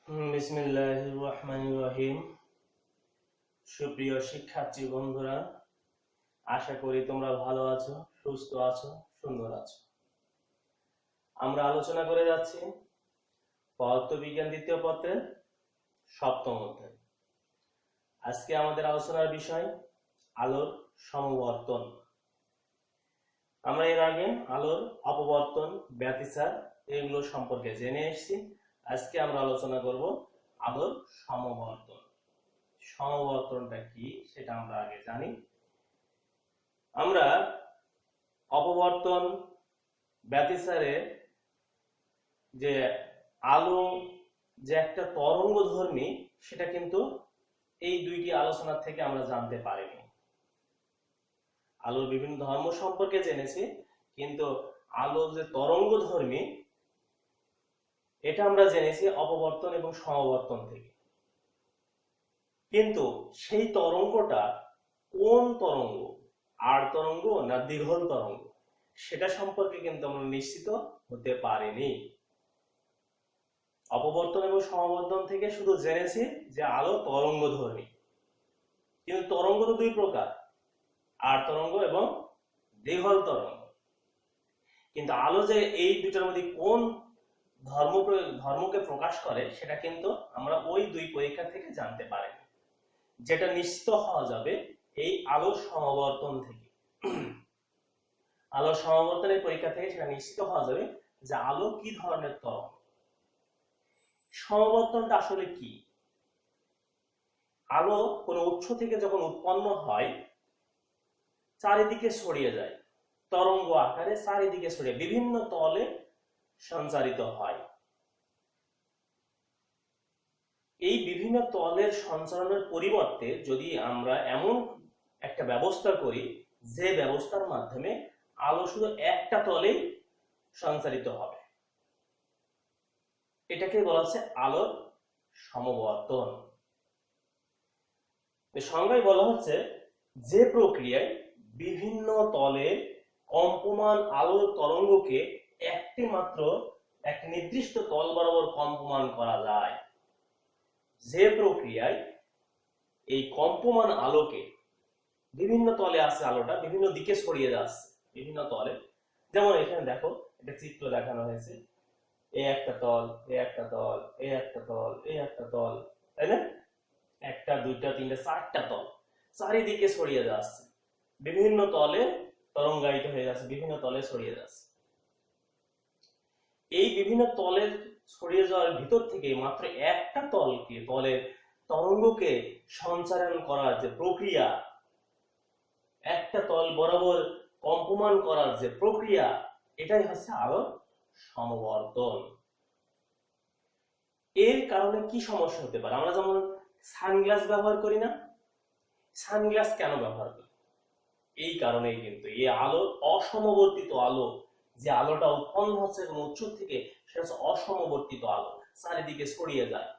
বিসমিল্লাহির রহমানির রহিম। সুপ্রিয় শিক্ষার্থী বন্ধুরা, আশা করি তোমরা ভালো আছো, সুস্থ আছো, সুন্দর আছো। আমরা আলোচনা করে যাচ্ছি পদার্থবিজ্ঞান দ্বিতীয় পত্রের সপ্তম অধ্যায়। আজকে আমাদের আলোচনার বিষয় আলোর সমবর্তন। আমরা এর আগে আলোর অপবর্তন, ব্যতিচার এগুলো সম্পর্কে জেনে এসেছি। আজকে আমরা আলোচনা করব আলোর সমবর্তন। সমবর্তনটা কি সেটা আমরা আগে জানি। আমরা অপবর্তন, ব্যতিচারে যে আলো যে একটা তরঙ্গধর্মী সেটা কিন্তু এই দুইটি আলোচনা থেকে আমরা জানতে পারিনি। আলোর বিভিন্ন ধর্ম সম্পর্কে জেনেছি, কিন্তু আলো যে তরঙ্গধর্মী এটা আমরা জেনেছি অপবর্তন এবং সমবর্তন থেকে। কিন্তু সেই তরঙ্গটা কোন তরঙ্গ, আর তরঙ্গ না দীর্ঘল তরঙ্গ, সেটা সম্পর্কে কিন্তু আমরা নিশ্চিত হতে পারিনি। অপবর্তন এবং সমবর্তন থেকে শুধু জেনেছি যে আলো তরঙ্গধর্মী, কিন্তু তরঙ্গ তো দুই প্রকার, আর তরঙ্গ এবং দীর্ঘল তরঙ্গ। কিন্তু আলো যে এই দুইটার মধ্যে কোন ধর্মকে প্রকাশ করে সেটা কিন্তু আমরা ওই দুই পরীক্ষা থেকে জানতে পারিনি। যেটা নিশ্চিত হওয়া যাবে এই আলোর সমবর্তন থেকে। আলোর সমবর্তনের পরীক্ষা থেকে সেটা নিশ্চিত হওয়া যাবে যে আলো কি ধরনের তরঙ্গ। সমবর্তনটা আসলে কি? আলো কোনো উৎস থেকে যখন উৎপন্ন হয় চারিদিকে ছড়িয়ে যায়, তরঙ্গ আকারে চারিদিকে ছড়িয়ে বিভিন্ন তলে সঞ্চারিত হয়। এই বিভিন্ন তলের সঞ্চালনের পরিবর্তে যদি আমরা এমন একটা ব্যবস্থা করি যে ব্যবস্থার মাধ্যমে আলো শুধু একটা তলেই সঞ্চারিত হবে, এটাকে বলা হচ্ছে আলোর সমবর্তন। সংজ্ঞায় বলা হচ্ছে যে প্রক্রিয়ায় বিভিন্ন তলে কম্পমান আলোর তরঙ্গকে একটি নির্দিষ্ট তল বরাবর কম্পমান করা যায়। যে প্রক্রিয়ায় এই কম্পমান আলোকে বিভিন্ন তলে আছে, আলোটা বিভিন্ন দিকে ছড়িয়ে যাচ্ছে বিভিন্ন তলে। যেমন এখানে দেখো, একটা চিত্র দেখানো হয়েছে, এই একটা তল, এই একটা তল, এই একটা তল, এই একটা তল, তাই না? একটা, দুইটা, তিনটা, চারটা তল চারিদিকে ছড়িয়ে যাচ্ছে, বিভিন্ন তলে তরঙ্গায়িত হয়ে যাচ্ছে, বিভিন্ন তলে ছড়িয়ে যাচ্ছে। এই বিভিন্ন তলের ছড়িয়ে যাওয়ার ভিতর থেকে মাত্র একটা তলের তরঙ্গকে সঞ্চারণ করার যে প্রক্রিয়া, একটা তল বরাবর কম্পমান করার যে প্রক্রিয়া, এটাই হচ্ছে আলোর সমবর্তন। এর কারণে কি সমস্যা হতে পারে? আমরা যেমন সানগ্লাস ব্যবহার করি না, সানগ্লাস কেন ব্যবহার করি? এই কারণেই কিন্তু এই আলোর অসমবর্তিত আলো, যে আলোটা উৎপন্ন হচ্ছে কোনো উৎস থেকে, সেটা হচ্ছে অসমবর্তিত আলো, চারিদিকে ছড়িয়ে যায়।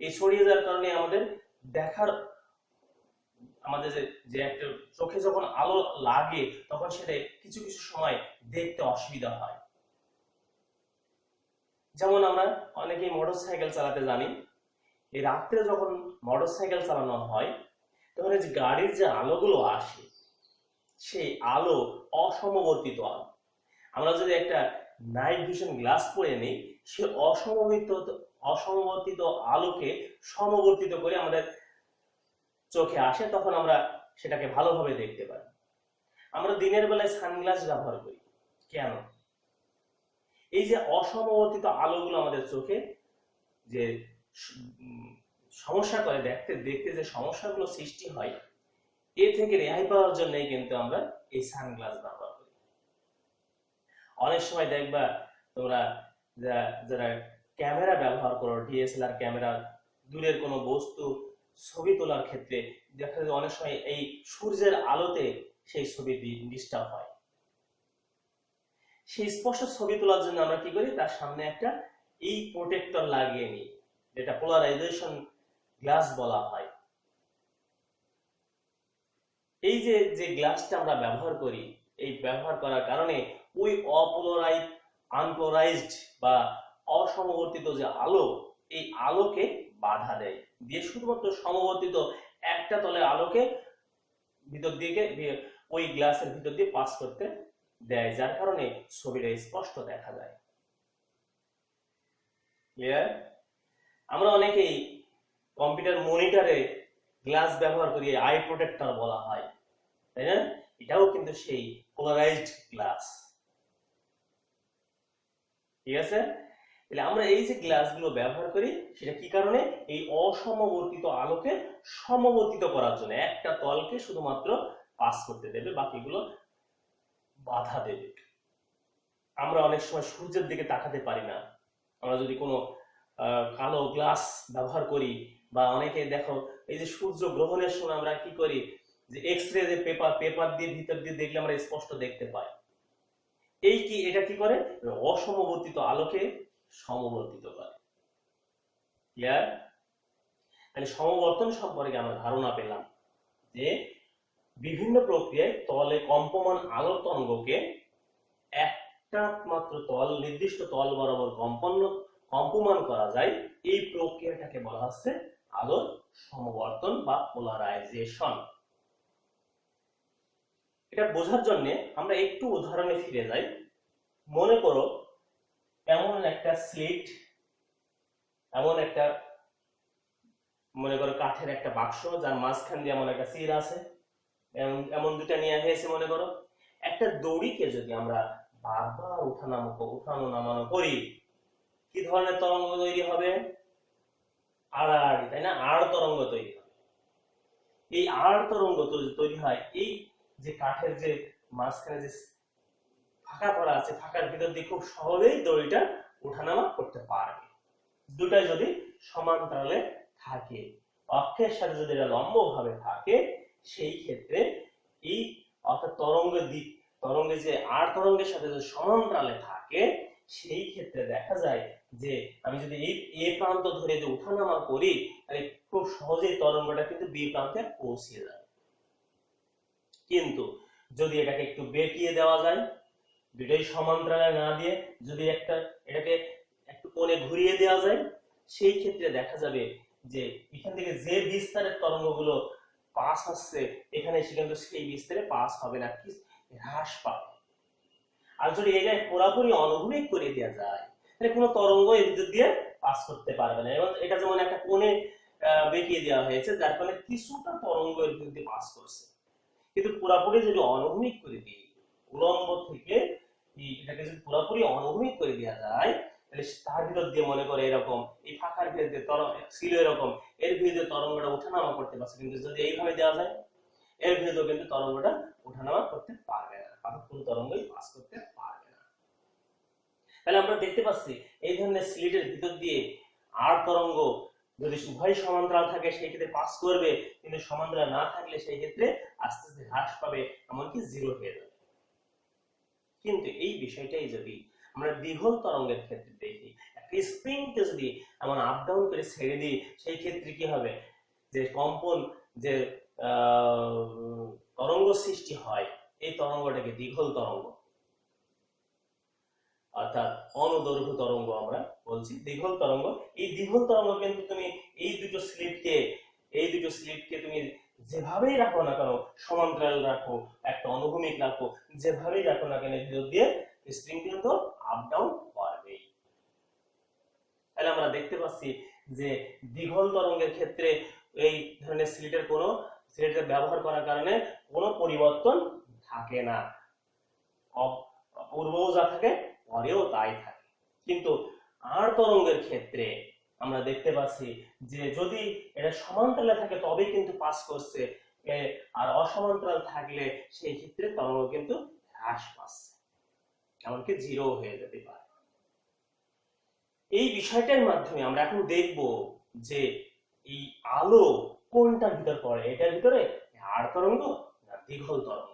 এই ছড়িয়ে যাওয়ার কারণে আমাদের যে একটা চোখে যখন আলো লাগে তখন সেটা কিছু কিছু সময় দেখতে অসুবিধা হয়। যেমন আমরা অনেকেই মোটরসাইকেল চালাতে জানি, এই রাত্রে যখন মোটরসাইকেল চালানো হয় তখন যে গাড়ির যে আলোগুলো আসে, সেই আলো অসমবর্তিত আলো। আমরা যদি একটা নাইট ভিশন গ্লাস পরে নিই, সে অসমবর্তিত আলোকে সমবর্তিত করে আমাদের চোখে আসে, তখন আমরা সেটাকে ভালোভাবে দেখতে পাই। আমরা দিনের বেলায় সানগ্লাস ব্যবহার করি কেন? এই যে অসমবর্তিত আলোগুলো আমাদের চোখে যে সমস্যা করে, দেখতে দেখতে যে সমস্যাগুলো সৃষ্টি হয়, এ থেকে রেহাই পাওয়ার জন্যই কিন্তু আমরা এই সানগ্লাস ব্যবহার করি। অনেক সময় দেখবা তোমরা যারা ক্যামেরা ব্যবহার করো, ডিএসএলআর ক্যামেরা, দূরের কোনো বস্তু ছবি তোলার ক্ষেত্রে দেখা যায় অনেক সময় এই সূর্যের আলোতে সেই ছবি ডিস্টার্ব হয়। সেই স্পষ্ট ছবি তোলার জন্য আমরা কি করি, তার সামনে একটা এই প্রোটেক্টর লাগিয়ে নিই, যেটা পোলারাইজেশন গ্লাস বলা হয়। এই যে গ্লাসটা আমরা ব্যবহার করি, এই ব্যবহার করার কারণে ওই আনপোলারাইজড বা অসমবর্তিত যে আলো, এই আলোকে বাধা দেয়, দিয়ে শুধুমাত্র সমবর্তিত একটা তলের আলোকে ভিতর দিকে ওই গ্লাসের ভিতর দিয়ে পাস করতে দেয়, যার কারণে ছবিটা স্পষ্ট দেখা যায়। ক্লিয়ার? আমরা অনেকেই কম্পিউটার মনিটরে গ্লাস ব্যবহার করি, আই প্রোটেক্টর বলা হয়, তাই না? এটাও কিন্তু সেই পোলারাইজড গ্লাস। ঠিক আছে? তাহলে আমরা এই যে গ্লাসগুলো ব্যবহার করি সেটা কি কারণে? এই অসমবর্তিত আলোকে সমবর্তিত করার জন্য, একটা তলকে শুধুমাত্র পাস করতে দেবে, বাকিগুলো বাধা দেবে। আমরা অনেক সময় সূর্যের দিকে তাকাতে পারি না, আমরা যদি কোনো কালো গ্লাস ব্যবহার করি, বা অনেকে দেখো এই যে সূর্য গ্রহণের সময় আমরা কি করি, যে এক্স রে যে পেপার দিয়ে ভিতর দিয়ে দেখলে আমরা স্পষ্ট দেখতে পাই। এটা কি করে? অসমবর্তিত আলোকে সমবর্তিত করে। ক্লিয়ার? তাহলে সমবর্তন সম্পর্কে আমরা ধারণা পেলাম যে বিভিন্ন প্রক্রিয়ায় তলে কম্পমান আলোর তরঙ্গকে একটা মাত্র তল, নির্দিষ্ট তল বরাবর কম্পমান করা যায়। এই প্রক্রিয়াটাকে বলা হচ্ছে আলোর সমবর্তন বা পোলারাইজেশন। এটা বোঝার জন্য আমরা একটু উদাহরণে ফিরে যাই। মনে করো এমন একটা স্লিট, মনে করো কাঠের একটা বাক্স, যার মাঝখান দিয়ে এমন একটা সির আছে, এমন দুটা নিয়ে হয়েছে। মনে করো একটা দড়িকে যদি আমরা বারবার উঠানো নামানো করি, কি ধরনের তরঙ্গ তৈরি হবে? আড়াআড়ি, তাই না? আড় তরঙ্গ তৈরি হবে। এই আড় তরঙ্গ তৈরি হয় এই যে কাঠের যে মাঝখানে যে ফাঁকা করা আছে, ফাঁকার ভিতর দিয়ে খুব সহজেই দড়িটা ওঠানামা করতে পারবে, দুটাই যদি সমান্তরালে থাকে। অক্ষের সাথে যদি এটা লম্বভাবে থাকে, সেই ক্ষেত্রে এই অর্থাৎ তরঙ্গে যে আর তরঙ্গের সাথে যদি সমান্তরালে থাকে, সেই ক্ষেত্রে দেখা যায় যে আমি যদি এই এ প্রান্ত ধরে যে ওঠানামা করি, তাহলে খুব সহজেই তরঙ্গটা কিন্তু বি প্রান্তে পৌঁছে যাবে। কিন্তু যদি এটাকে একটু বেঁকিয়ে দেওয়া যায়, দুটোই সমান্তরালে না দিয়ে যদি এটাকে একটু কোণে ঘুরিয়ে দেওয়া যায়, সেই ক্ষেত্রে দেখা যাবে যে এখান থেকে যে বিস্তারের তরঙ্গগুলো পাস হচ্ছে, এখানে এসে কিন্তু সেই বিস্তারে পাস হবে না, কি হ্রাস পাবে। আর যদি এটা পুরোপুরি অনুভূমিক করে দেওয়া যায়, তাহলে কোনো তরঙ্গ এর ভিতর দিয়ে পাস করতে পারবে না। এবং এটা যেমন একটা কোণে বেঁকিয়ে দেওয়া হয়েছে, যার ফলে কিছুটা তরঙ্গ এর ভিতর দিয়ে পাস করছে। কিন্তু পুরোপুরি যদি অনুভূমিক করে দিই, উলম্ব থেকে এটাকে যদি পুরোপুরি অনুভূমিক করে দেওয়া যায়, তাহলে তার ভিতর দিয়ে মনে করে এরকম এই ফাঁকার ভিতরে ছিল এরকম, এর ভিতরে তরঙ্গটা ওঠানামা করতে পারছে। কিন্তু যদি এইভাবে দেওয়া যায়, এর ভিতরে কিন্তু তরঙ্গটা ওঠানামা করতে পারবে না, বাকি কোনো তরঙ্গই পাস করতে পারবে না। তাহলে আমরা দেখতে পাচ্ছি এই ধরনের স্লিটের ভিতর দিয়ে আর তরঙ্গ যদি উভয় সমান্তরাল থাকে সেই ক্ষেত্রে পাস করবে, কিন্তু সমান্তরাল না থাকলে সেই ক্ষেত্রে আস্তে আস্তে হ্রাস পাবে, এমনকি জিরো হয়ে যাবে। কিন্তু এই বিষয়টাই যদি আমরা দীঘল তরঙ্গের ক্ষেত্রে দেখি, একটা স্প্রিংকে যদি এমন আপ ডাউন করে ছেড়ে দিই, সেই ক্ষেত্রে কি হবে? যে কম্পন যে তরঙ্গ সৃষ্টি হয়, এই তরঙ্গটাকে দীঘল তরঙ্গ অর্থাৎ অনুদৈর্ঘ্য তরঙ্গ আমরা বলছি, দীঘল তরঙ্গ। এই দীঘল তরঙ্গ কিন্তু তুমি এই দুটো স্লিটকে তুমি যেভাবেই রাখো না কেন, সমান্তরাল রাখো, একটা অনুভূমিক রাখো, যেভাবেই রাখো না কেন, ভিতর দিয়ে স্প্রিং কিন্তু আপ ডাউন করবে। তাহলে আমরা দেখতে পাচ্ছি যে দীঘল তরঙ্গের ক্ষেত্রে এই ধরনের স্লিটের ব্যবহার করার কারণে কোনো পরিবর্তন থাকে না, পূর্বও যা থাকে পরেও তাই থাকে। কিন্তু আর তরঙ্গের ক্ষেত্রে আমরা দেখতে পাচ্ছি যে যদি এটা সমান্তরালে থাকে তবেই কিন্তু পাস করছে, আর অসমান্তরাল থাকলে সেই ক্ষেত্রে তরঙ্গ কিন্তু হ্রাস পাচ্ছে, এমনকি জিরো হয়ে যেতে পারে। এই বিষয়টার মাধ্যমে আমরা এখন দেখব যে এই আলো কোনটার ভিতর পড়ে, এটার ভিতরে আর তরঙ্গ না দীঘল তরঙ্গ,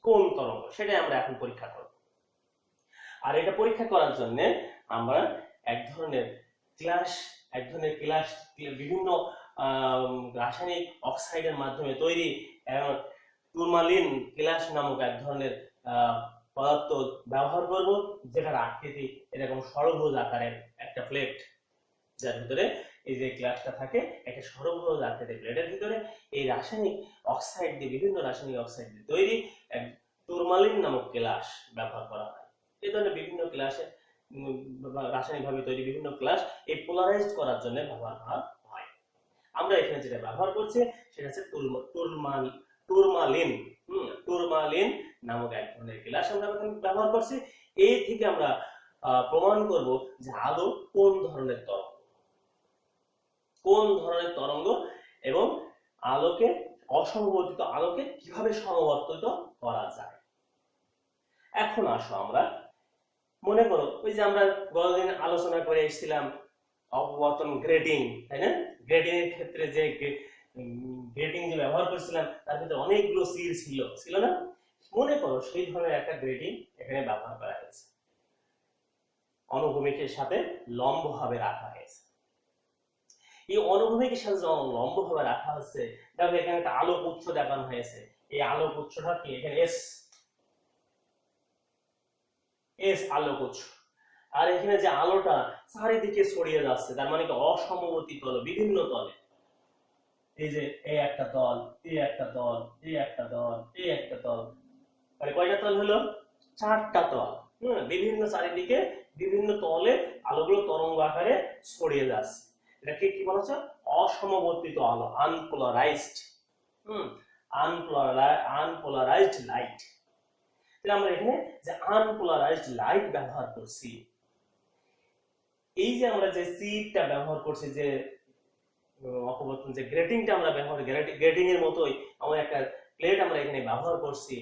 কোন তরঙ্গ সেটাই আমরা এখন পরীক্ষা করব। আর এটা পরীক্ষা করার জন্য আমরা এক ধরনের ক্লাস বিভিন্ন রাসায়নিক অক্সাইডের মাধ্যমে তৈরি টুরমালিন ক্লাস নামক এক ধরনের পদার্থ ব্যবহার করব, যেটার আকৃতি এরকম ষড়ভুজ আকারের একটা প্লেট। যার ভিতরে এই যে গ্লাসটা থাকে একটা সরবরাহ আকৃতির প্লেটের ভিতরে এই রাসায়নিক অক্সাইড দিয়ে বিভিন্ন রাসায়নিক অক্সাইড দিয়ে তৈরি এক টুরমালিন নামক গ্লাস ব্যবহার করা হয়। এই ধরনের বিভিন্ন গ্লাসে রাসায়নিকভাবে তৈরি বিভিন্ন গ্লাস এই পোলারাইজড করার জন্য ব্যবহার করা হয়। আমরা এখানে যেটা ব্যবহার করছি সেটা হচ্ছে টুরমালিন টুরমালিন নামক এক ধরনের গ্লাস আমরা ব্যবহার করছি। এই থেকে আমরা প্রমাণ করব যে আলো কোন ধরনের তরঙ্গ এবং আলোকে অসমবর্তিত আলোকে কিভাবে সমবর্তিত করা যায়। এখন আসো আমরা মনে করো ওই যে আমরা গতদিন আলোচনা করে এসেছিলাম অপবর্তন গ্রেডিং, তাই না? গ্রেডিং এর ক্ষেত্রে যে গ্রেডিং যে ব্যবহার করছিলাম তার ভিতরে অনেকগুলো ছিল না? মনে করো সেই ধরনের একটা গ্রেডিং এখানে ব্যবহার করা হয়েছে, অনুভূমিকের সাথে লম্বভাবে রাখা হয়েছে। এই অনুভূমিকের সাথে যখন লম্বভাবে রাখা হচ্ছে, দেখো এখানে একটা আলোক উৎস দেখানো হয়েছে। এই আলোক উৎসটা কি? এখানে এস আলোক উৎস। আর এখানে যে আলোটা চারিদিকে ছড়িয়ে যাচ্ছে তার মানে কি অসমবর্তী তল, বিভিন্ন তলে। এই যে এই একটা তল, এই একটা তল, এই একটা তল, এই একটা তল, মানে কয়টা তল হলো? 4টা তল। বিভিন্ন চারিদিকে বিভিন্ন তলে আলোগুলো তরঙ্গ আকারে ছড়িয়ে যাচ্ছে। এটাকে কি বলা হচ্ছে? অসমবর্তিত আলো, আনপোলারাইজড আনপোলারাইজড লাইট। তাহলে আমরা এখানে যে আনপোলারাইজড লাইট ব্যবহার করছি, এই যে আমরা যে সিটটা ব্যবহার করছি, যে অপবর্তন যে গ্রেটিংটা আমরা গ্রেটিং এর মতোই আমরা একটা প্লেট আমরা এখানে ব্যবহার করছি।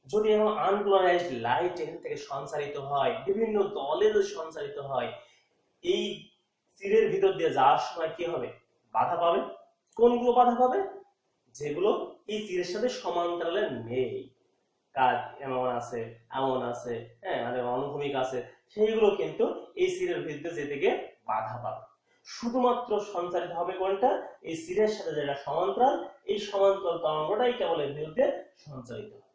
যদি এখন আনপোলারাইজড লাইট এখান থেকে সঞ্চারিত হয়, বিভিন্ন তলে যদি সঞ্চারিত হয়, এই তীরের ভিতর দিয়ে যাওয়ার সময় কি হবে? বাধা পাবে। কোনগুলো বাধা পাবে? যেগুলো এই তীরের সাথে সমান্তরালে নেই, কাজ এমন আছে, হ্যাঁ, আর অনুভূমিক আছে, সেইগুলো কিন্তু এই তীরের ভিতরে যেতে গিয়ে বাধা পাবে। শুধুমাত্র সঞ্চারিত হবে কোনটা? এই তীরের সাথে যেটা সমান্তরাল, এই সমান্তরাল তরঙ্গটাই কেবল এর ভিতরে সঞ্চারিত হবে।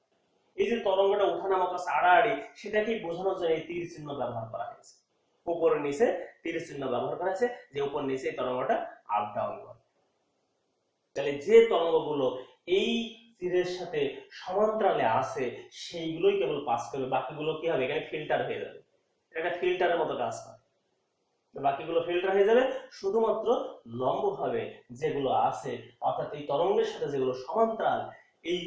এই যে তরঙ্গটা ওঠানামা করছে আড়াআড়ি, সেটাকে বোঝানোর জন্য এই তীর চিহ্ন ব্যবহার করা হয়েছে। উপরে নিচে তীর চিহ্ন ব্যবহার করা হয়েছে, যে উপর নিচে এই তরঙ্গটা আপ ডাউন করে। তাহলে যে তরঙ্গগুলো এই তীরের সাথে সমান্তরালে আছে সেইগুলোই কেবল পাস করবে, বাকিগুলো কি হবে? এখানে ফিল্টার হয়ে যাবে। এটা ফিল্টারের মতো কাজ করে, বাকিগুলো ফিল্টার হয়ে যাবে। শুধুমাত্র লম্বভাবে যেগুলো আছে, অর্থাৎ এই তরঙ্গের সাথে যেগুলো সমান্তরাল, এই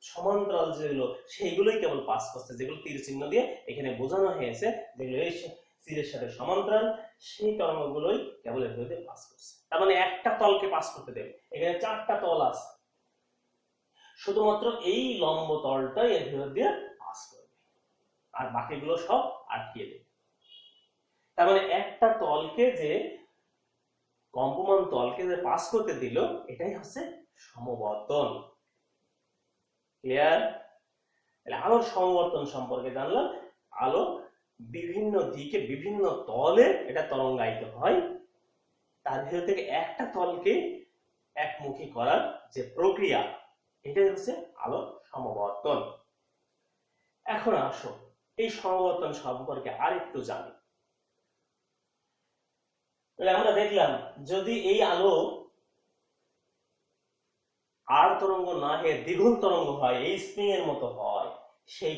সমান্তরাল যেগুলো সেইগুলোই কেবল পাস করছে, যেগুলো তীর চিহ্ন দিয়ে এখানে বোঝানো হয়েছে, যেগুলো এই তীরের সাথে সমান্তরাল, সেই তরঙ্গগুলোই কেবল এর ভিতরে পাস করছে। তার মানে একটা তলকে পাস করতে দেবে। এখানে 4টা তল আছে, শুধুমাত্র এই লম্ব তলটাই এর ভিতর দিয়ে পাস করবে, আর বাকিগুলো সব আটকিয়ে দেবে। তার মানে একটা তলকে যে কম্পমান তলকে যে পাস করতে দিল, এটাই হচ্ছে সমবর্তন। ক্লিয়ার? আলোর সমবর্তন সম্পর্কে জানলাম। আলো বিভিন্ন দিকে বিভিন্ন তলে এটা তরঙ্গায়িত হয়, তার ভিতর থেকে একটা তলকে একমুখী করার যে প্রক্রিয়া, এটাই হচ্ছে আলো সমবর্তন। এখন আসো এই সমবর্তন সম্পর্কে আরেকটু জানি। আমরা দেখলাম যদি এই আলো আর তরঙ্গ না হয়ে দ্বিগুণ তরঙ্গ হয়, এই স্প্রিং এর মতো হয়, সেই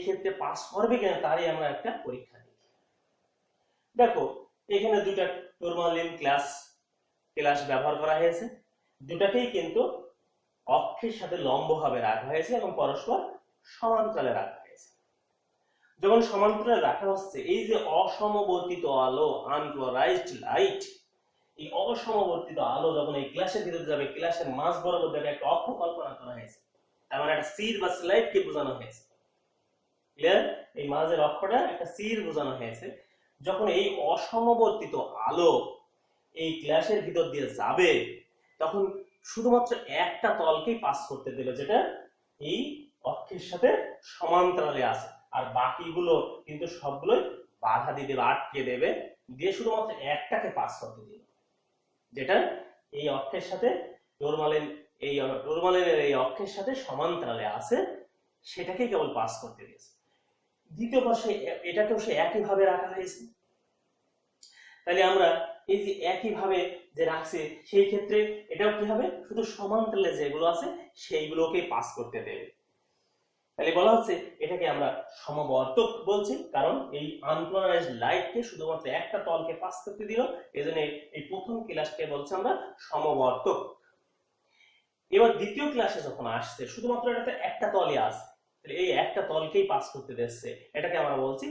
ক্ষেত্রে পাস করবে কিনা তারই আমরা একটা পরীক্ষা দিই। দেখো এখানে দুটা টুরমালিন গ্লাস ব্যবহার করা হয়েছে, দুটাকেই কিন্তু অক্ষের সাথে লম্বভাবে রাখা হয়েছে এবং পরস্পর সমান্তরালে রাখা হয়েছে। যখন সমান্তরালে রাখা হচ্ছে, এই যে অসমবর্তিত আলো, আনপোলারাইজড লাইট, এই অসমবর্তিত আলো যখন এই গ্লাসের ভিতরে যাবে, গ্লাসের মাঝ বরাবর যাবে, একটা অক্ষ কল্পনা করা হয়েছে, তার মানে একটা সির বা স্লাইড কে বোঝানো হয়েছে। ক্লিয়ার? এই মাঝের অক্ষটা একটা সির বোঝানো হয়েছে। যখন এই অসমবর্তিত আলো এই গ্লাসের ভিতর দিয়ে যাবে, তখন শুধুমাত্র একটা তলকেই পাস করতে দেবে, যেটা এই অক্ষের সাথে সমান্তরালে আছে, আর বাকিগুলো কিন্তু সবগুলোই বাধা দিয়ে দেবে, আটকে দেবে, দিয়ে শুধুমাত্র একটাকে পাস করতে দিবে, যেটা এই অক্ষের সাথে টুরমালিনের এই অক্ষের সাথে সমান্তরালে আছে, সেটাকে কেবল পাস করতে দিয়েছে। দ্বিতীয় পাশে এটাকেও সে একইভাবে রাখা হয়েছে, তাহলে আমরা এই যে একই ভাবে যে রাখছি সেই ক্ষেত্রে এটাও কি হবে, শুধু সমান্তরালে যেগুলো আছে সেইগুলোকে পাস করতে দেবে। তাহলে বলা হচ্ছে এটাকে আমরা সমবর্তক বলছি, কারণ এই আনপোলারাইজড লাইটকে শুধুমাত্র একটা তলকে পাস করতে দিল, এজন্য এই প্রথম ক্লাসকে বলছি আমরা সমবর্তক। এবার দ্বিতীয় ক্লাসে যখন আসছে শুধুমাত্র এটাতে একটা তলই আছে, তাহলে এই একটা তলকেই পাস করতে দিচ্ছে, এটাকে আমরা বলছি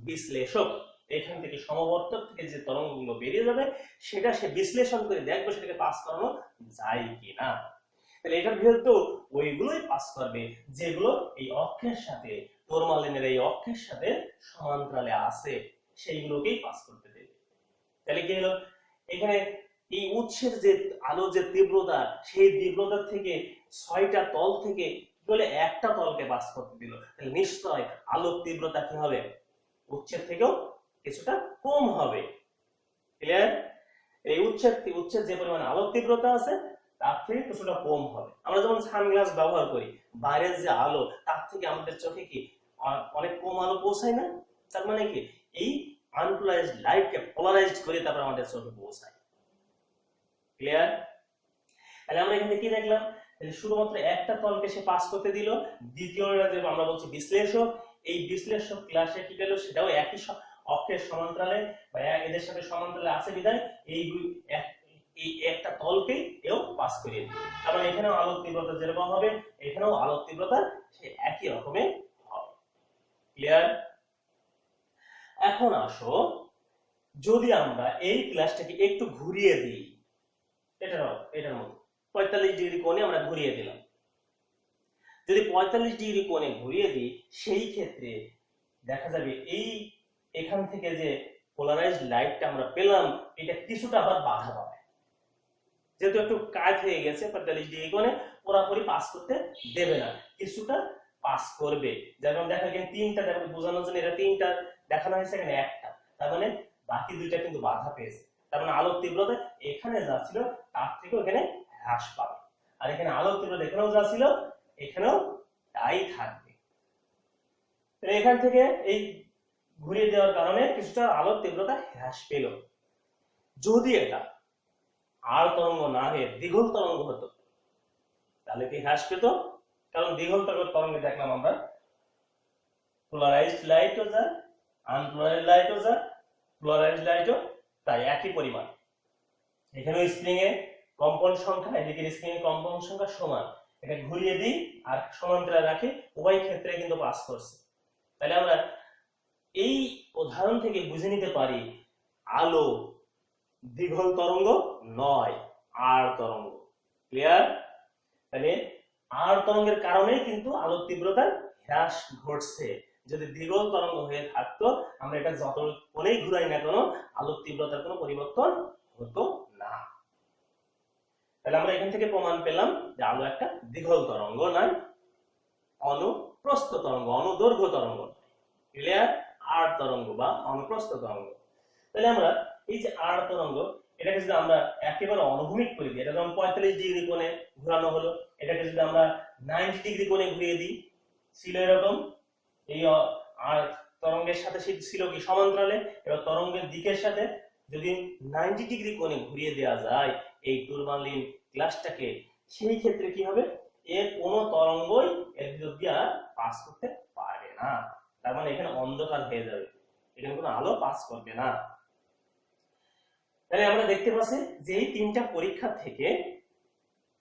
বিশ্লেষক। এখান থেকে সমবর্তক থেকে যে তরঙ্গগুলো বেরিয়ে যাবে সেটা সে বিশ্লেষণ করে দেখবে সেটাকে পাস করানো যায় কিনা। তাহলে এটার ভিতরেও ওইগুলোই পাস করবে যেগুলো এই অক্ষের সাথে, টরমালিনের এই অক্ষের সাথে সমান্তরালে আছে, সেইগুলোকেই পাস করতে দেবে। তাহলে কি হলো, এখানে এই উৎসের যে আলো যে তীব্রতা, সেই তীব্রতা থেকে 6টা তল থেকে বলে একটা তলকে পাস করতে দিল, তাহলে নিশ্চয় আলোর তীব্রতা কি হবে, উৎসের থেকেও কিছুটা কম হবে। ক্লিয়ার? এই উৎসের যে পরিমাণ আলোর তীব্রতা আছে তার থেকে কিছুটা কম হবে। আমরা যখন সানগ্লাস ব্যবহার করি, বাইরের যে আলো তার থেকে আমাদের চোখে কি অনেক কম আলো পৌঁছায় না? তার মানে কি এই আনপোলারাইজড লাইটকে পোলারাইজড করে তারপর আমাদের চোখে পৌঁছায়। ক্লিয়ার? তাহলে আমরা এখানে কি দেখলাম, তাহলে শুধুমাত্র একটা তলকে সে পাস করতে দিল। দ্বিতীয়টা যে আমরা বলছি বিশ্লেষক, এই বিশ্লেষক ক্লাসে কি গেল, সেটাও একই অক্ষের সমান্তরালে বা এদের সাথে সমান্তরালে আছে বিধায় এই একটা তলকে এও পাস করিয়ে দিল। তার মানে এখানেও আলোক তীব্রতা যেরকম হবে এখানেও আলোক তীব্রতা সে একই রকমের হবে। ক্লিয়ার? এখন আসো, যদি আমরা এই ক্লাসটাকে একটু ঘুরিয়ে দিই, এটার মতো 45 ডিগ্রি কোণে আমরা ঘুরিয়ে দিলাম। যদি 45 ডিগ্রি কোণে ঘুরিয়ে দিই সেই ক্ষেত্রে দেখা যাবে এই এখান থেকে যে পোলারাইজড লাইটটা আমরা পেলাম এটা কিছুটা আবার বাধা পাবে, যেহেতু একটু কাজ হয়ে গেছে 45 ডিগ্রি কোণে পুরোপুরি পাস করতে দেবে না, কিছুটা পাস করবে। যেমন দেখা গেল তিনটা, দেখো বোঝানোর জন্য এটা তিনটা দেখানো হয়েছে, এখানে একটা, তার মানে বাকি দুইটা কিন্তু বাধা পেয়েছে। তার মানে আলোক তীব্রতা এখানে যা ছিল তার থেকেও এখানে হ্রাস পাবে, আর এখানে আলোক তীব্রতা এখানেও যা ছিল এখানেও তাই থাকবে। এখান থেকে এই ঘুরিয়ে দেওয়ার কারণে কিছুটা আলোক তীব্রতা হ্রাস পেল। যদি এটা আর তরঙ্গ না হয়ে দ্বিঘল তরঙ্গ হতো তাহলে কি হ্রাস পেত? কারণ দ্বিঘল তরঙ্গে দেখলাম আমরা পোলারাইজড লাইটও যা, আনপোলারাইজড লাইটও যা, পোলারাইজড লাইটও তাই একই পরিমাণ। এখানেও স্প্রিং এ কম্পন সংখ্যা, এদিকে স্প্রিং এ কম্পন সংখ্যা সমান, এটা ঘুরিয়ে দিই আর সমান্তরালে রাখি, উভয় ক্ষেত্রে কিন্তু পাস করছে। তাহলে আমরা এই উদাহরণ থেকে বুঝে নিতে পারি আলো দ্বিঘল তরঙ্গ নয়, আর তরঙ্গ। ক্লিয়ার? তাহলে আর তরঙ্গের কারণে কিন্তু আলোর তীব্রতার হ্রাস ঘটছে। যদি দ্বিঘল তরঙ্গ হয়ে থাকতো আমরা এটা যত কোণেই ঘুরাই না কেন আলোর তীব্রতার কোনো পরিবর্তন হতো না। তাহলে আমরা এখান থেকে প্রমাণ পেলাম যে আলো একটা দ্বিঘল তরঙ্গ নয়, অনুপ্রস্থ তরঙ্গ, অনুদৈর্ঘ্য তরঙ্গ। ক্লিয়ার? আর তরঙ্গ বা অনুপ্রস্থ তরঙ্গ। তাহলে আমরা এই যে আর তরঙ্গ এটাকে যদি আমরা একেবারে অনুভূমিক করে দিই, এটা যেমন 45 ডিগ্রি কোণে ঘোরানো হলো, এটাকে যদি আমরা 90 ডিগ্রি কোণে ঘুরিয়ে দিই, ছিল এরকম, এই আর তরঙ্গের সাথে ছিল কি সমান্তরালে, এবার তরঙ্গের দিকের সাথে যদি 90 ডিগ্রি কোণে ঘুরিয়ে দেওয়া যায় এই টুরমালিন গ্লাসটাকে, সেই ক্ষেত্রে কি হবে, এর কোনো তরঙ্গই এর ভিতর দিয়ে আর পাস করতে পারবে না। তার মানে এখানে অন্ধকার হয়ে যাবে, এখানে কোনো আলো পাস করবে না। তাহলে আমরা দেখতে পাচ্ছি যে এই তিনটা পরীক্ষা থেকে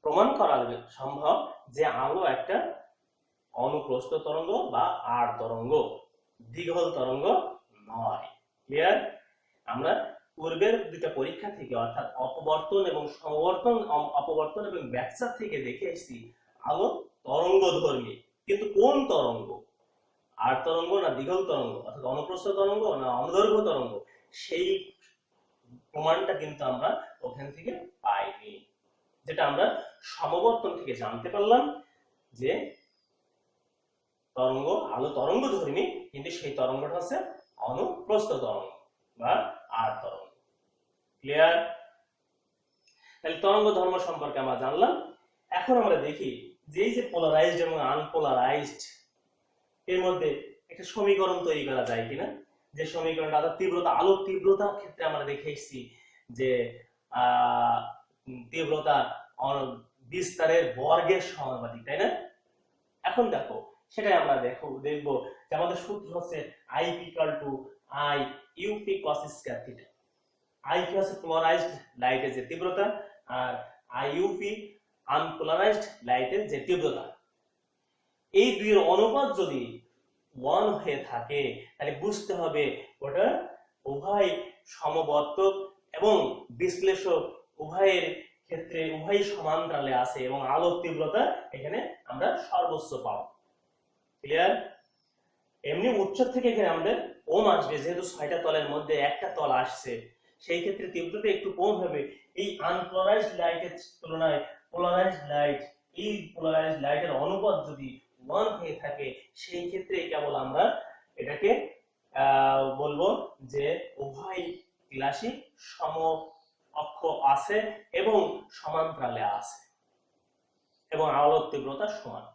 প্রমাণ করা সম্ভব যে আলো একটা অনুপ্রস্থ তরঙ্গ বা আর তরঙ্গ, দ্বিঘল তরঙ্গ নয়। ক্লিয়ার? আমরা পূর্বের দুইটা পরীক্ষা থেকে অর্থাৎ অপবর্তন এবং সমবর্তন, অপবর্তন এবং ব্যাখ্যা থেকে দেখে এসেছি আলো তরঙ্গধর্মী, কিন্তু কোন তরঙ্গ, আর তরঙ্গ না দ্বিঘল তরঙ্গ, অর্থাৎ অনুপ্রস্থ তরঙ্গ না অনুদৈর্ঘ্য তরঙ্গ, সেই প্রমাণটা কিন্তু আমরা ওখান থেকে পাইনি। যেটা আমরা সমবর্তন থেকে জানতে পারলাম যে তরঙ্গ আলো তরঙ্গধর্মী, কিন্তু সেই তরঙ্গটা হচ্ছে অনুপ্রস্থ তরঙ্গ বা আর তরঙ্গ। ক্লিয়ার? তাহলে তরঙ্গ ধর্ম সম্পর্কে আমরা জানলাম। এখন আমরা দেখি যে এই যে পোলারাইজড এবং আনপোলারাইজড এর মধ্যে একটা সমীকরণ তৈরি করা যায় কিনা। যে সমীকরণটা, অর্থাৎ তীব্রতা, আলোর তীব্রতার ক্ষেত্রে আমরা দেখে এসেছি যে তীব্রতা বিস্তারের বর্গের সমানুপাতিক, তাই না? এখন দেখো সেটাই আমরা দেখবো যে আমাদের সূত্র হচ্ছে I equal to I UP cos square theta। I কি হচ্ছে পোলারাইজড লাইটের যে তীব্রতা, আর IUP আনপোলারাইজড লাইটের যে তীব্রতা। এই দুইয়ের অনুপাত যদি 1 হয়ে থাকে তাহলে বুঝতে হবে ওটা উভয় সমবর্তক এবং বিশ্লেষক উভয়ের ক্ষেত্রে উভয় সমান্তরালে আছে এবং আলোর তীব্রতা এখানে আমরা সর্বোচ্চ পাবো। ক্লিয়ার? এমনি উচ্চ থেকে এখানে আমাদের কম আসবে, যেহেতু 6টা তলের মধ্যে একটা তল আসছে, সেই ক্ষেত্রে তীব্রতা একটু কম হবে। এই আনপোলারাইজড লাইটের তুলনায় পোলারাইজড লাইট, এই পোলারাইজড লাইটের অনুপাত যদি 1 হয়ে থাকে সেই ক্ষেত্রে কেবল আমরা এটাকে বলবো যে উভয় ক্লাসই সম অক্ষ আছে এবং সমান্তরালে আছে এবং আলোর তীব্রতা সমান।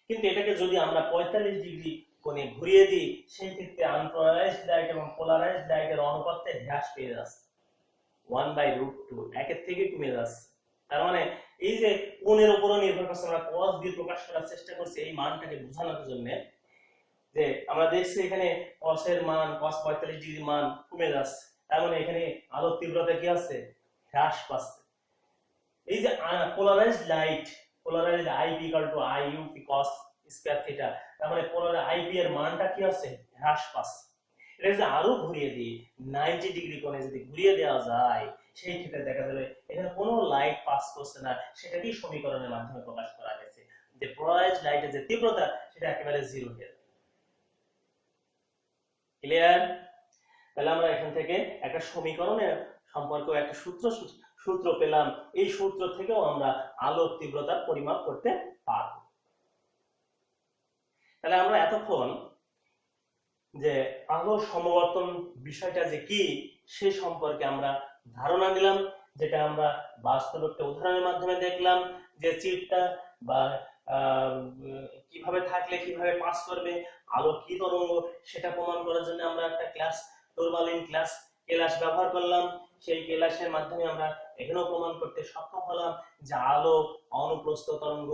কিন্তু এটাকে যদি আমরা 45 ডিগ্রি কোণে ঘুরিয়ে দিই সেই ক্ষেত্রে আনপোলারাইজড লাইট এবং পোলারাইজড লাইটের অনুপাতে হ্রাস পেয়ে যাচ্ছে 1/√2, একের থেকে কমে যাচ্ছে। তার মানে এই যে কোণের উপরও নির্ভর করছে, আমরা cos দিয়ে প্রকাশ করার চেষ্টা করছি এই মানটাকে বোঝানোর জন্য, যে আমরা দেখছি এখানে cos এর মান, cos 45 ডিগ্রি মান কমে যাচ্ছে, তার মানে এখানে আলোর তীব্রতা কি আছে? হ্রাস পাচ্ছে। এই যে polarised light, polarised IP equal to IUP cos square theta, তার মানে পোলারাইজড IP এর মানটা কি আছে? হ্রাস পাচ্ছে। এটা যদি আরো ঘুরিয়ে দিই 90 ডিগ্রি কোণে যদি ঘুরিয়ে দেওয়া যায় সেই ক্ষেত্রে দেখা যাবে এখানে কোনো লাইট পাস করছে না, সেটাকেই সমীকরণের মাধ্যমে প্রকাশ করা গেছে যে পোলারাইজড লাইটের যে তীব্রতা সেটা একেবারে 0 হয়ে যাবে। ক্লিয়ার? তাহলে আমরা এখান থেকে একটা সমীকরণের সম্পর্কে একটা সূত্র পেলাম, এই সূত্র থেকেও আমরা আলোর তীব্রতার পরিমাপ করতে পারব। তাহলে আমরা এতক্ষণ যে আলো সমবর্তন বিষয়টা যে কি সে সম্পর্কে আমরা ধারণা নিলাম, যেটা আমরা বাস্তব একটা উদাহরণের মাধ্যমে দেখলাম যে চিপটা বা কিভাবে থাকলে কিভাবে পাস করবে, আলো কি তরঙ্গ সেটা প্রমাণ করার জন্য আমরা একটা ক্লাস, টুরমালিন ক্লাস ব্যবহার করলাম। সেই ক্লাসের মাধ্যমে আমরা এখানেও প্রমাণ করতে সক্ষম হলাম যে আলো অনুপ্রস্থ তরঙ্গ,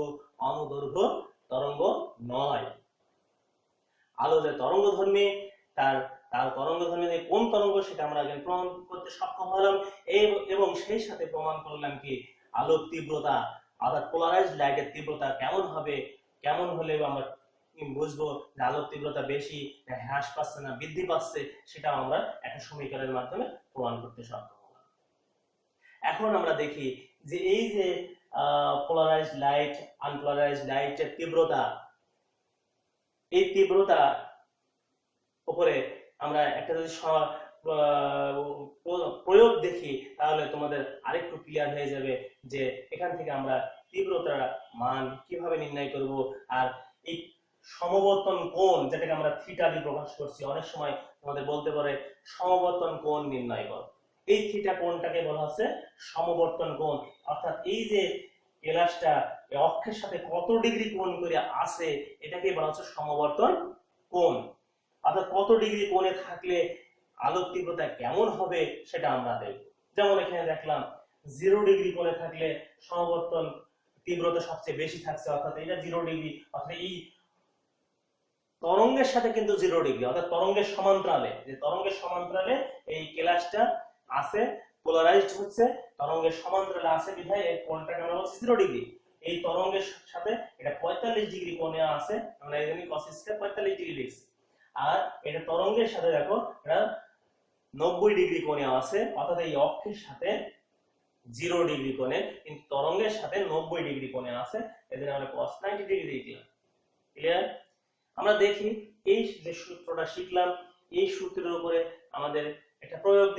অনুদৈর্ঘ্য তরঙ্গ নয়। আলো যে তরঙ্গধর্মী, তার তরঙ্গধর্মী কোন তরঙ্গ সেটা আমরা আগে প্রমাণ করতে সক্ষম হলাম এবং সেই সাথে প্রমাণ করলাম কি আলোর তীব্রতা, অর্থাৎ পোলারাইজড লাইটের তীব্রতা কেমন হলে আমরা বুঝবো যে আলোর তীব্রতা বেশি না হ্রাস পাচ্ছে না বৃদ্ধি পাচ্ছে, সেটা আমরা একটা সমীকরণের মাধ্যমে প্রমাণ করতে সক্ষম হলাম। এখন আমরা দেখি যে এই যে পোলারাইজড লাইট, আনপোলারাইজড লাইটের তীব্রতা, এই তীব্রতা উপরে আমরা একটা যদি প্রয়োগ দেখি তাহলে তোমাদের আরেকটু ক্লিয়ার হয়ে যাবে যে এখান থেকে আমরা তীব্রতার মান কিভাবে নির্ণয় করব। আর এই সমবর্তন কোণ, যেটাকে আমরা থিটা দিয়ে প্রকাশ করছি, অনেক সময় তোমাদের বলতে পারে সমবর্তন কোণ নির্ণয় করো, এই থিটা কোণটাকে বলা হচ্ছে সমবর্তন কোণ। অর্থাৎ এই যে গ্লাসটা অক্ষের সাথে কত ডিগ্রি কোণ করে আছে এটাকে বলা হচ্ছে সমবর্তন কোণ। অর্থাৎ কত ডিগ্রি কোণে থাকলে আলোর তীব্রতা কেমন হবে সেটা আমরা দেখব। যেমন এখানে দেখলাম 0 ডিগ্রি কোণে থাকলে সমবর্তন তীব্রতা সবচেয়ে বেশি থাকছে, অর্থাৎ এটা 0 ডিগ্রি, অর্থাৎ এই তরঙ্গের সাথে কিন্তু 0 ডিগ্রি, অর্থাৎ তরঙ্গের সমান্তরালে, যে তরঙ্গের সমান্তরালে এই গ্লাসটা আছে, পোলারাইজড হচ্ছে, তরঙ্গের সমান্তরালে আছে বিধায় এর কোণটাকে আমরা বলছি 0 ডিগ্রি। এই তরঙ্গের সাথে এটা 45 ডিগ্রি কোণে আছে, আমরা এই জন্য cos স্কয়ার 45 ডিগ্রি লিখছি। আর এটা তরঙ্গের সাথে দেখো এটা 90 ডিগ্রি কোণে আছে, অর্থাৎ এই অক্ষের সাথে 0 ডিগ্রি কোণে, কিন্তু তরঙ্গের সাথে 90 ডিগ্রি কোণে আছে, এজন্য আমরা cos 90 ডিগ্রি লিখলাম। ক্লিয়ার? আমরা দেখি এই যে সূত্রটা শিখলাম, এই সূত্রের উপরে আমাদের একটা প্রয়োগ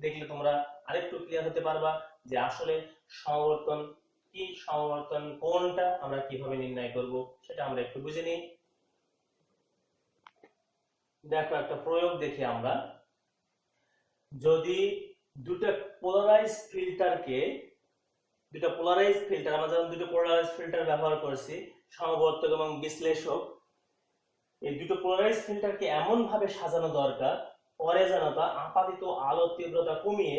দেখলে তোমরা আরেকটু ক্লিয়ার হতে পারবা যে আসলে সমবর্তন কি, সমবর্তন কোণটা আমরা কিভাবে নির্ণয় করব সেটা আমরা একটু বুঝে নিই। দেখো একটা প্রয়োগ দেখি আমরা, যদি দুটো পোলারাইজ ফিল্টার, আমরা যখন দুটো পোলারাইজ ফিল্টার ব্যবহার করছি, সমবর্তক এবং বিশ্লেষক, এই দুটো পোলারাইজ ফিল্টারকে এমন ভাবে সাজানো দরকার পরে জানাতা আপাতিত আলোর তীব্রতা কমিয়ে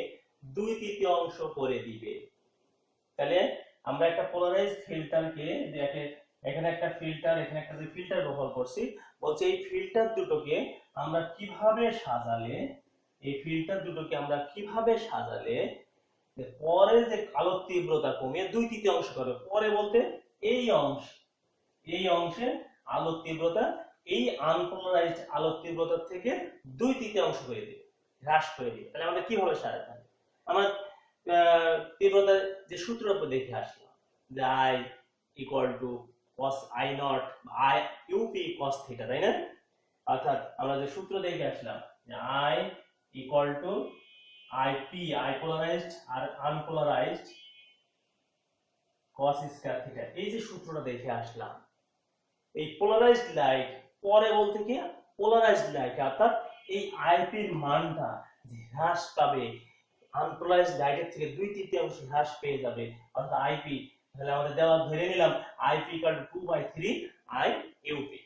2/3 করে দিবে। তাহলে আমরা একটা পোলারাইজড ফিল্টারকে দেখে, এখানে একটা ফিল্টার, এখানে একটা যে ফিল্টার ব্যবহার করছি, বলছে এই ফিল্টার দুটোকে আমরা কিভাবে সাজালে, এই ফিল্টার দুটোকে আমরা কিভাবে সাজালে পরে যে আলোর তীব্রতা কমিয়ে 2/3 করে। পরে বলতে এই অংশ, এই অংশে আলোর তীব্রতা এই আনপোলারাইজড আলোর তীব্রতা থেকে 2/3 করে দিবে, হ্রাস করে দিবে। তাহলে আমাদের কিভাবে সাজাতে হবে? আমরা তীব্রতার যে সূত্রটা দেখে আসলাম, যে I equal two cos I not I UP cos theta, তাই না? অর্থাৎ আমরা যে সূত্র দেখে আসলাম যে I equal to IP, I polarized আর আনপোলারাইজড cos স্কয়ার থিটা, এই যে সূত্রটা দেখে আসলাম, এই পোলারাইজড লাইট পরে বলতে কি পোলারাইজড লাইট, অর্থাৎ এই আইপি এর মানটা যে হ্রাস পাবে, আনপোলারাইজড লাইটের থেকে 2/3 হ্রাস পেয়ে যাবে, অর্থাৎ আইপি। তাহলে আমাদের দেওয়া ধরে নিলাম IP equal to 2/3 I UP.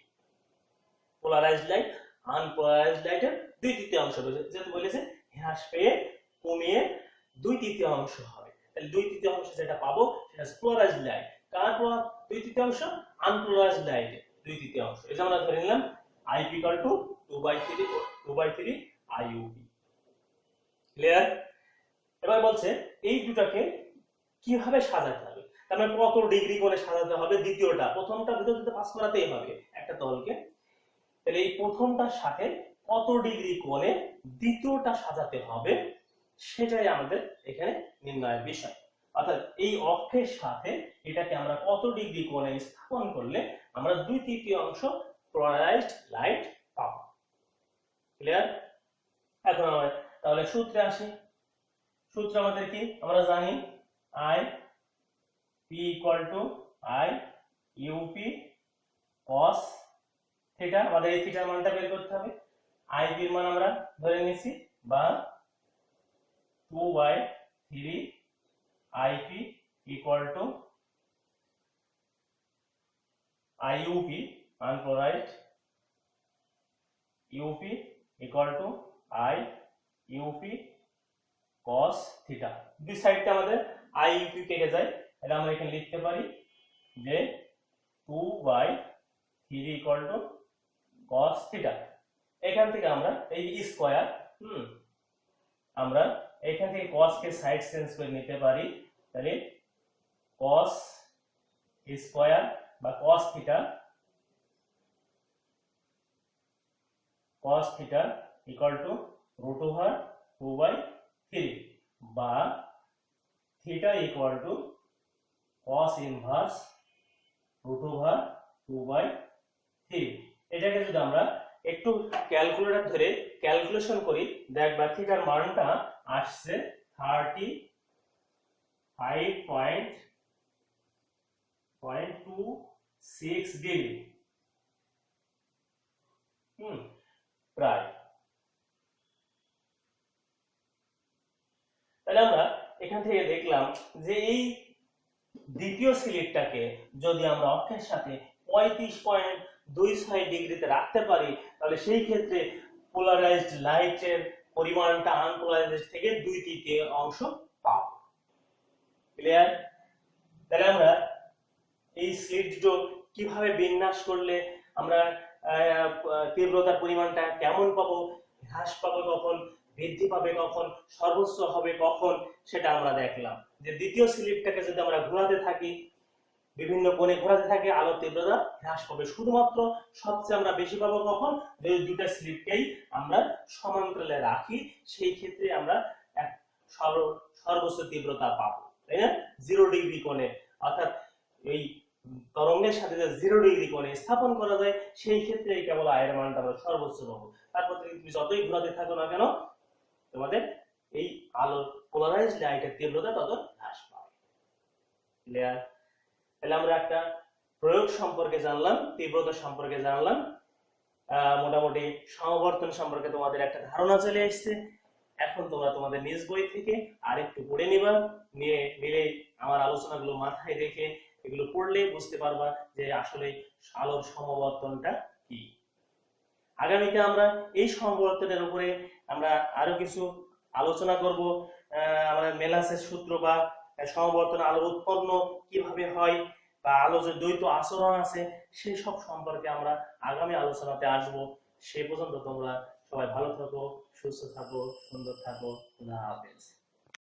Polarised light unpolarised লাইটের 2/3 যেহেতু বলেছে হ্রাস পেয়ে কমিয়ে 2/3 হবে, তাহলে 2/3 যেটা পাবো সেটা পোলারাইজড লাইট। কার 2/3? Unpolarised light 2/3। এই যে আমরা ধরে নিলাম আইপি ইকুয়াল টু 2/3 আইইউপি। ক্লিয়ার? এবার বলছে এই দুটাকে কিভাবে সাজাতে হবে, তার মানে কত ডিগ্রি কোণে সাজাতে হবে। দ্বিতীয়টা প্রথমটা ভিতরে পাস করাতেই হবে একটা তলকে, তাহলে এই প্রথমটার সাথে কত ডিগ্রি কোণে দ্বিতীয়টা সাজাতে হবে সেটাই আমাদের এখানে নির্ণয়ের বিষয়। অর্থাৎ এই অক্ষের সাথে এটাকে আমরা কত ডিগ্রি কোণে স্থাপন করলে আমরা 2/3 পোলারাইজড লাইট পাবো। ক্লিয়ার? এখন আমরা তাহলে সূত্রে আসি। সূত্র আমাদের কি? আমরা জানি I P equal to I UP cos theta. আমাদের এই থিটার মানটা বের করতে হবে। I P এর মান আমরা ধরে নিছি, বা 2/3 IP equal to IUP unpolarized UP equal to IUP cos theta. দুই সাইডটা আমাদের IUP কেটে যায়, এটা আমরা এখানে লিখতে পারি যে 2/3 ইকুয়াল টু cos থিটা। এখান থেকে আমরা এই স্কয়ার, আমরা এখান থেকে cos কে সাইড চেঞ্জ করে নিতে পারি, তাহলে cos স্কয়ার বা cos থিটা ইকুয়াল টু √2/3 বা theta equal to cos inverse √2/3। এটাকে যদি আমরা একটু ক্যালকুলেটর ধরে ক্যালকুলেশন করি, দেখবা থিটার মানটা আসছে 35.26 ডিগ্রি, প্রায়। তাহলে আমরা এখান থেকে দেখলাম যে এই দ্বিতীয় স্লিটটাকে যদি আমরা অক্ষের সাথে 35.26 ডিগ্রিতে রাখতে পারি, তাহলে সেই ক্ষেত্রে পোলারাইজড লাইটের পরিমাণটা আনপোলারাইজড থেকে 2/3 পাবো। ক্লিয়ার? তাহলে আমরা এই স্লিট দুটো কিভাবে বিন্যাস করলে আমরা তীব্রতার পরিমাণটা কেমন পাবো, হ্রাস পাবো কখন, বৃদ্ধি পাবে কখন, সর্বোচ্চ হবে কখন, সেটা আমরা দেখলাম। যে দ্বিতীয় স্লিটটাকে যদি আমরা ঘোরাতে থাকি, বিভিন্ন কোণে ঘোরাতে থাকে, আলোর তীব্রতা হ্রাস পাবে। শুধুমাত্র সবচেয়ে আমরা বেশি পাবো কখন, যদি দুটো স্লিটকেই আমরা সমান্তরালে রাখি, সেই ক্ষেত্রে আমরা সর্বোচ্চ তীব্রতা পাবো, তাই না? 0 ডিগ্রি কোণে, অর্থাৎ এই তরঙ্গের সাথে যে 0 ডিগ্রি কোণে স্থাপন করা যায়, সেই ক্ষেত্রে কেবল আয়ের মানটা আমরা সর্বোচ্চ পাবো। তারপর তুমি যতই ঘোরাতে থাকো না কেন, তোমাদের এই আলোর পোলারাইজড লাইটের তীব্রতা তত হ্রাস পাবে। ক্লিয়ার? তাহলে আমরা একটা প্রয়োগ সম্পর্কে জানলাম, তীব্রতা সম্পর্কে জানলাম, মোটামুটি সমবর্তন সম্পর্কে তোমাদের একটা ধারণা চলে আসছে। এখন তোমরা তোমাদের নিজ বই থেকে আরেকটু পড়ে নিবা, নিলে আমার আলোচনাগুলো মাথায় রেখে এগুলো পড়লে বুঝতে পারবা যে আসলে আলোর সমবর্তনটা কি। আগামীতে আমরা এই সমবর্তনের উপরে আমরা আরো কিছু আলোচনা করব। আমাদের মেলাসের সূত্র বা সমবর্তন আলো উৎপন্ন কিভাবে হয়, বা আলো যে দ্বৈত আচরণ আছে সেই সব সম্পর্কে আমরা আগামী আলোচনাতে আসব। সে পর্যন্ত তোমরা সবাই ভালো থাকো, সুস্থ থাকো, সুন্দর থাকো। খোদা হাফেজ।